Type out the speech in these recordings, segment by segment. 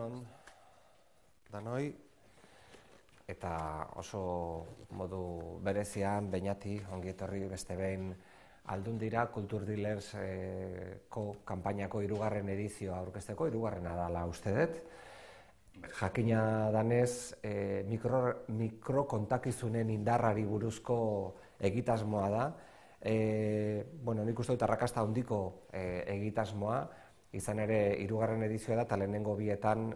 on danoi, eta oso modu berezian, Beñati, ongi etorri beste behin Aldundira, Kultur Dealers-ko kanpainako 3. edizioa aurkezteko, 3. dela uste dut. Jakina danez, mikrokontakizunen indarrari buruzko egitasmoa da. Nik uste dut arrakasta handiko egitasmoa, izan ere 3. edizioa da, eta lehenengo bietan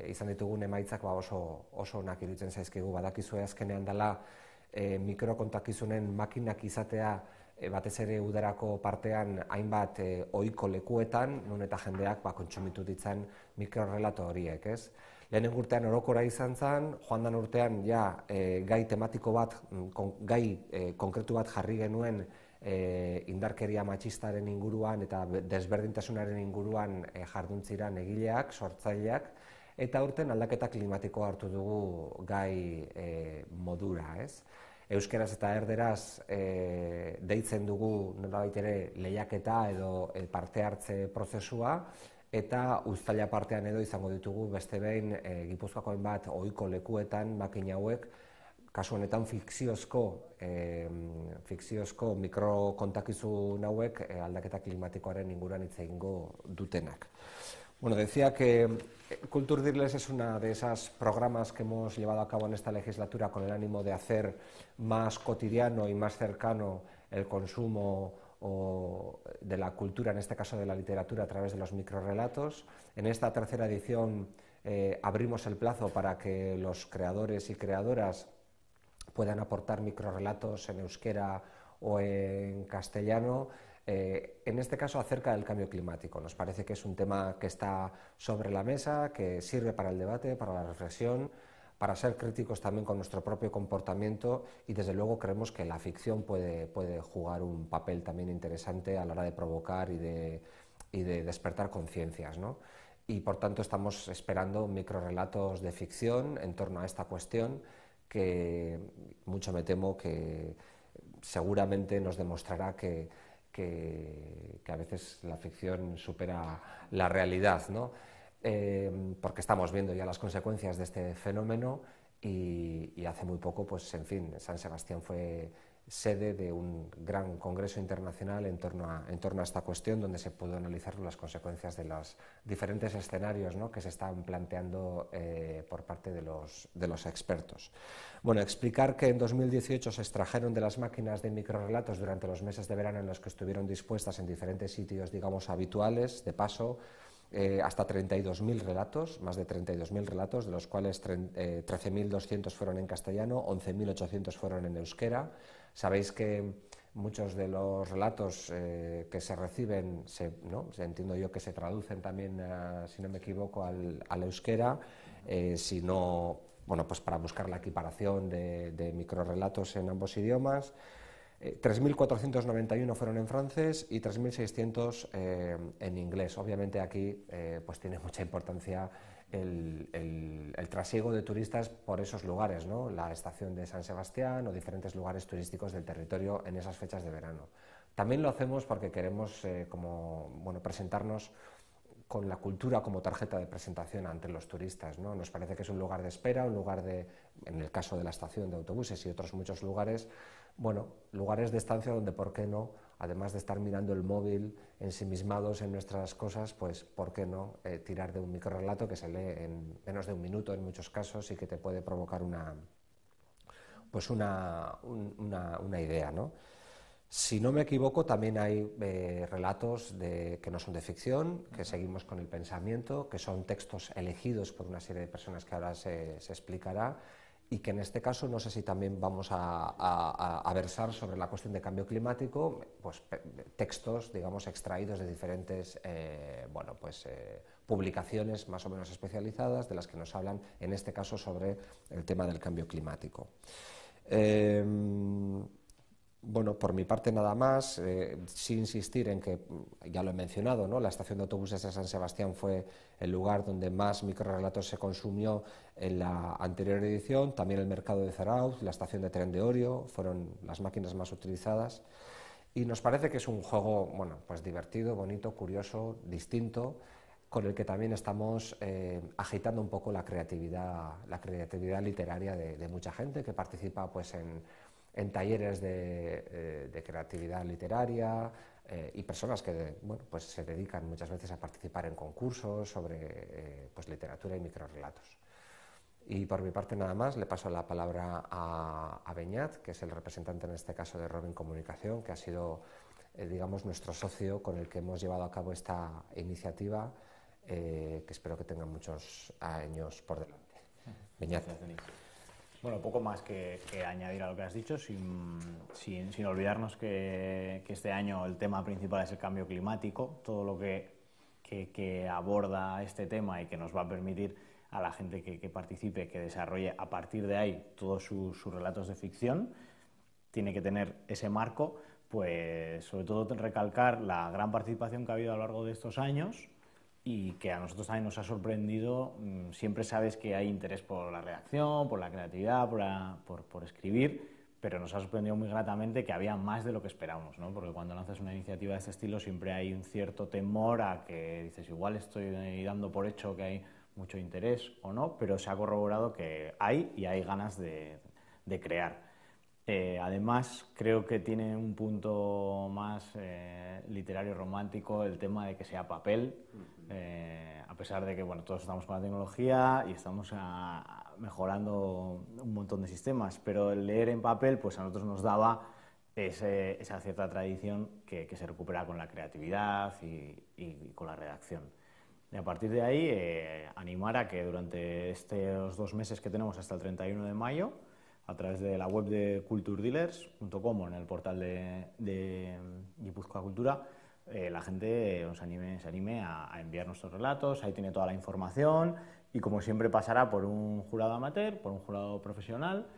izan ditugun emaitzak oso onak iruditzen zaizkigu. Badakizue azkenean dela mikrokontakizunen makinak izatea batez ere udarako partean hainbat ohiko lekuetan, non eta jendeak kontsumitu ditzan mikrorrelato horiek, ez? Lehenengo urtean orokora izan zen, joan den urtean gai tematiko bat, gai konkretu bat jarri genuen indarkeria matxistaren inguruan eta desberdintasunaren inguruan jarduntziran egileak, sortzaileak, eta urten aldaketa klimatikoa hartu dugu gai modura, ez? Euskeraz eta erderaz deitzen dugu nolabait ere lehiaketa edo parte hartze prozesua, eta uztaila partean edo izango ditugu beste behin Gipuzkoako hainbat ohiko lekuetan makina hauek, kasu honetan fikziozko mikrokontakizun hauek aldaketa klimatikoaren inguruan hitz egingo dutenak. Decía que Kultur Dealers es una de esas programas que hemos llevado a cabo en esta legislatura con el ánimo de hacer más cotidiano y más cercano el consumo de la cultura, en este caso de la literatura, a través de los microrrelatos. En esta 3. edición abrimos el plazo para que los creadores y creadoras puedan aportar microrrelatos en euskera o en castellano, en este caso acerca del cambio climático. Nos parece que es un tema que está sobre la mesa, que sirve para el debate, para la reflexión, para ser críticos también con nuestro propio comportamiento, y desde luego creemos que la ficción puede jugar un papel también interesante a la hora de provocar y de despertar conciencias, ¿no? Y por tanto estamos esperando microrrelatos de ficción en torno a esta cuestión, que mucho me temo que seguramente nos demostrará que a veces la ficción supera la realidad, ¿no? Porque estamos viendo ya las consecuencias de este fenómeno y hace muy poco, San Sebastián fue sede de un gran congreso internacional en torno a esta cuestión, donde se pudo analizar las consecuencias de los diferentes escenarios, ¿no?, que se están planteando por parte de los expertos. Explicar que en 2018 se extrajeron de las máquinas de microrrelatos durante los meses de verano en los que estuvieron dispuestas en diferentes sitios, digamos, habituales, de paso, hasta 32.000 relatos, más de 32.000 relatos, de los cuales 13.200 fueron en castellano, 11.800 fueron en euskera. Sabéis que muchos de los relatos que se reciben, entiendo yo que se traducen también, si no me equivoco, al euskera, para buscar la equiparación de microrrelatos en ambos idiomas. 3.491 fueron en francés y 3.600 en inglés. Obviamente aquí tiene mucha importancia el trasiego de turistas por esos lugares, ¿no?, la estación de San Sebastián o diferentes lugares turísticos del territorio en esas fechas de verano. También lo hacemos porque queremos presentarnos con la cultura como tarjeta de presentación ante los turistas, ¿no? Nos parece que es un lugar de espera, en el caso de la estación de autobuses y otros muchos lugares, lugares de estancia donde, ¿por qué no?, además de estar mirando el móvil, ensimismados en nuestras cosas, ¿por qué no tirar de un microrrelato que se lee en menos de un minuto en muchos casos y que te puede provocar una idea, ¿no? Si no me equivoco, también hay relatos que no son de ficción, que seguimos con el pensamiento, que son textos elegidos por una serie de personas que ahora se explicará, y que en este caso no sé si también vamos a versar sobre la cuestión de cambio climático, textos, digamos, extraídos de diferentes publicaciones más o menos especializadas, de las que nos hablan, en este caso, sobre el tema del cambio climático. Por mi parte nada más, sin insistir en que, ya lo he mencionado, ¿no?, la estación de autobuses de San Sebastián fue el lugar donde más microrrelatos se consumió en la anterior edición. También el mercado de Zarautz, la estación de tren de Orio, fueron las máquinas más utilizadas. Y nos parece que es un juego divertido, bonito, curioso, distinto, con el que también estamos agitando un poco la creatividad literaria de mucha gente que participa pues, en talleres de creatividad literaria y personas que bueno, pues se dedican muchas veces a participar en concursos sobre pues, literatura y microrrelatos. Y por mi parte nada más, le paso la palabra a Beñat, que es el representante en este caso de Robin Comunicación, que ha sido digamos, nuestro socio con el que hemos llevado a cabo esta iniciativa, que espero que tenga muchos años por delante. Beñat. Bueno, poco más que añadir a lo que has dicho, sin olvidarnos que este año el tema principal es el cambio climático, todo lo que aborda este tema y que nos va a permitir a la gente que participe, que desarrolle a partir de ahí todos sus relatos de ficción, tiene que tener ese marco. Pues sobre todo recalcar la gran participación que ha habido a lo largo de estos años y que a nosotros también nos ha sorprendido. Siempre sabes que hay interés por la redacción, por la creatividad, por escribir, pero nos ha sorprendido muy gratamente que había más de lo que esperábamos, ¿no? Porque cuando lanzas una iniciativa de este estilo siempre hay un cierto temor a que dices, igual estoy dando por hecho que hay mucho interés o no, pero se ha corroborado que hay y hay ganas de crear. Además, creo que tiene un punto más literario romántico el tema de que sea papel, a pesar de que bueno, todos estamos con la tecnología y estamos mejorando un montón de sistemas, pero el leer en papel pues a nosotros nos daba esa cierta tradición que se recupera con la creatividad y con la redacción. Y a partir de ahí, animar a que durante estos 2 meses que tenemos hasta el 31 de mayo, a través de la web de culturdealers.com o en el portal de Guipúzcoa Cultura, la gente se anime a enviar nuestros relatos. Ahí tiene toda la información y, como siempre, pasará por un jurado amateur, por un jurado profesional,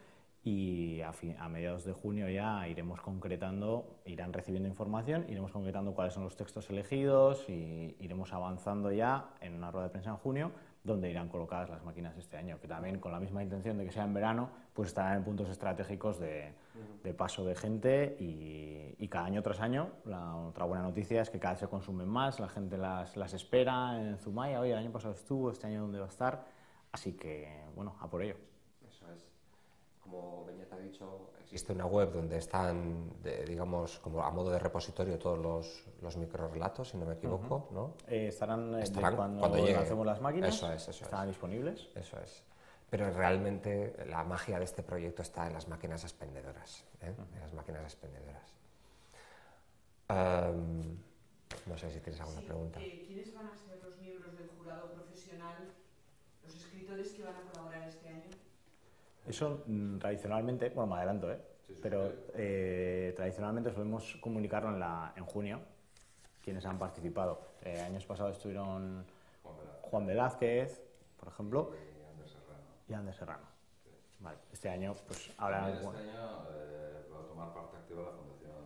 y a mediados de junio ya irán recibiendo información, iremos concretando cuáles son los textos elegidos y iremos avanzando ya en una rueda de prensa en junio, donde irán colocadas las máquinas este año, que también con la misma intención de que sea en verano, pues estarán en puntos estratégicos de paso de gente y cada año tras año. La otra buena noticia es que cada vez se consumen más, la gente las espera en Zumaya. Oye, el año pasado estuvo, este año dónde va a estar, así que bueno, a por ello. Eso es. Como Beñat ha dicho, existe una web donde están, digamos, como a modo de repositorio todos los microrrelatos, si no me equivoco, ¿no? Estarán cuando llegue. Lancemos las máquinas, eso estarán disponibles. Eso es. Pero realmente la magia de este proyecto está en las máquinas expendedoras, ¿eh? En las máquinas expendedoras. No sé si tienes alguna pregunta. ¿Quiénes van a ser los miembros del jurado profesional, los escritores que van a colaborar este año? Eso tradicionalmente, bueno, me adelanto, pero tradicionalmente solemos comunicarlo en junio, quienes han participado. Años pasados estuvieron Juan Velázquez, por ejemplo, y Ander Serrano. Sí. Vale, este año, pues ahora... Este año va a tomar parte activa la Fundación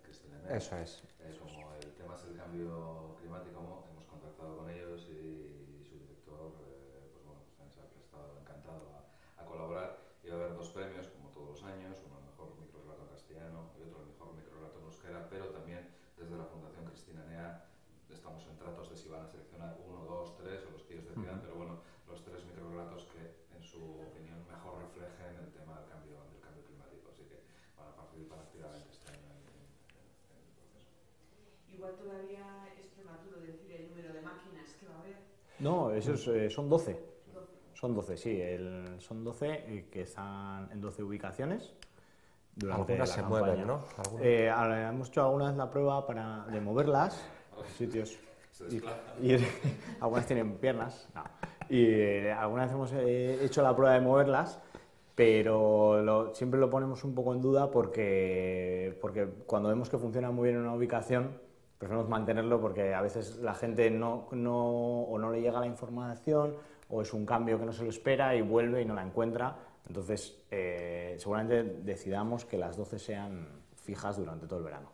Cristina Enea. Eso es. Como el tema es el cambio climático, hemos contactado con ellos y su director pues bueno, pues se ha prestado encantado a colaborar. Y va a haber 2 premios, como todos los años, uno al mejor microrrelato en castellano y otro al mejor microrrelato en euskera, pero también desde la Fundación Cristina Enea estamos en tratos de si van a seleccionar 1, 2, 3 o los que ellos decidan, pero bueno, los 3 microrrelatos que en su opinión mejor reflejen el tema del cambio climático, así que van a participar activamente este año en el proceso. Igual todavía es prematuro decir el número de máquinas que va a haber. No, esos son 12. Son 12, sí. Son 12 que están en 12 ubicaciones. Algunas se mueven, ¿no? Hemos hecho alguna vez la prueba de moverlas a sitios. Y algunas tienen piernas. No. Y alguna vez hemos hecho la prueba de moverlas, pero siempre lo ponemos un poco en duda porque cuando vemos que funciona muy bien en una ubicación, preferimos mantenerlo porque a veces la gente no le llega la información o es un cambio que no se lo espera y vuelve y no la encuentra. Entonces, seguramente decidamos que las 12 sean fijas durante todo el verano,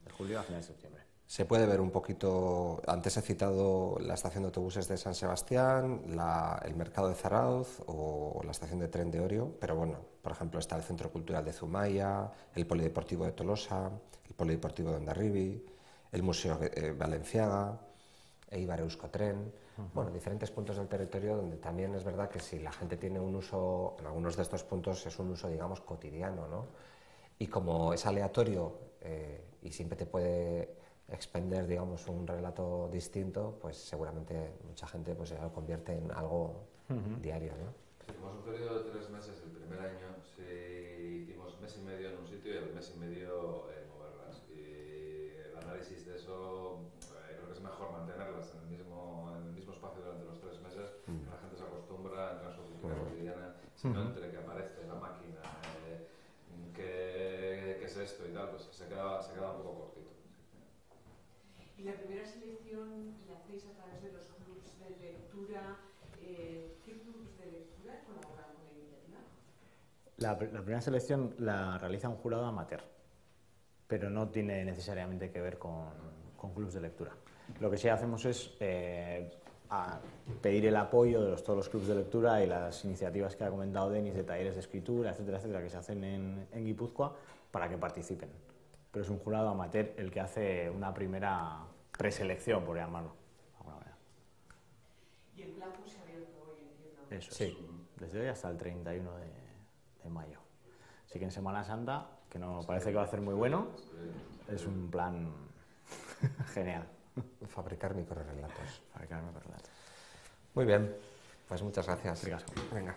de julio a finales de septiembre. Se puede ver un poquito, antes he citado la estación de autobuses de San Sebastián, el mercado de Zarauz o la estación de tren de Orio, pero bueno, por ejemplo está el Centro Cultural de Zumaya, el Polideportivo de Tolosa, el Polideportivo de Hondarribi, el Museo Balenciaga, Eibar Euskotren, bueno, diferentes puntos del territorio donde también es verdad que si la gente tiene un uso, en algunos de estos puntos es un uso, digamos, cotidiano, ¿no? Y como es aleatorio y siempre te puede expender, digamos, un relato distinto, pues seguramente mucha gente pues ya lo convierte en algo diario, ¿no? Sí, como es un periodo de 3 meses, el primer año sí hicimos mes y medio en un sitio y el mes y medio en moverlas. Y el análisis de eso, creo que es mejor mantenerlas en el mismo espacio durante los 3 meses, que la gente se acostumbra, entra en su rutina cotidiana, sino entre que aparece la máquina, ¿qué es esto y tal? Pues se queda un poco cortito. Y la primera selección la hacéis a través de los clubs de lectura. ¿Qué clubs de lectura colaboran con la iniciativa? La primera selección la realiza un jurado amateur, pero no tiene necesariamente que ver con clubs de lectura. Lo que sí hacemos es pedir el apoyo de todos los clubs de lectura y las iniciativas que ha comentado Denis de talleres de escritura, etcétera, etcétera, que se hacen en Guipúzcoa para que participen. Pero es un jurado amateur el que hace una primera preselección, por llamarlo de alguna manera. Y el plazo se ha abierto hoy, entiendo. Eso Sí. es, desde hoy hasta el 31 de mayo. Así que en Semana Santa, que no parece que va a ser muy bueno, es un plan genial. Fabricar microrelatos. Fabricar microrelatos. Muy bien, pues muchas gracias. Ricasco. Venga.